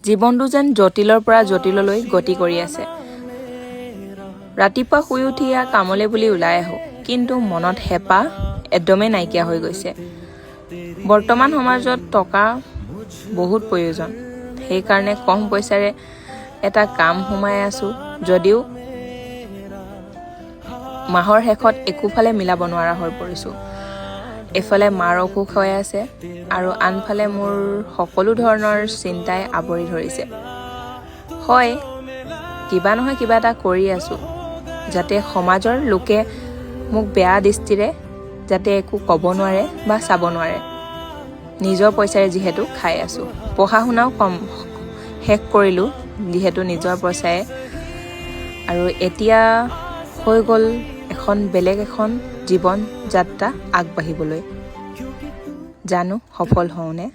জীৱনটো যেন জটিলৰ পৰা জটিললৈ গতি কৰি আছে। ৰাতিপুৱা শুই উঠি কামলৈ বুলি ওলাই আহোঁ, কিন্তু মনত হেঁপাহ একদমেই নাইকিয়া হৈ গৈছে। বৰ্তমান সমাজত টকা বহুত প্ৰয়োজন, সেইকাৰণে কম পইচাৰে এটা কাম সোমাই আছোঁ যদিও মাহৰ শেষত একোফালে মিলাব নোৱাৰা হৈ পৰিছোঁ। এফালে মাৰ অসুখ হৈ আছে আৰু আনফালে মোৰ সকলো ধৰণৰ চিন্তাই আৱৰি ধৰিছে। হয়, কিবা নহয় কিবা এটা কৰি আছোঁ, যাতে সমাজৰ লোকে মোক বেয়া দৃষ্টিৰে যাতে একো ক'ব নোৱাৰে বা চাব নোৱাৰে। নিজৰ পইচাৰে যিহেতু খাই আছোঁ, পঢ়া শুনাও শেষ কৰিলোঁ যিহেতু নিজৰ পইচাৰে, আৰু এতিয়া হৈ গ'ল বেলেগ এখন জীৱন যাত্ৰা আগবাঢ়িবলৈ। জানো সফল হওঁনে?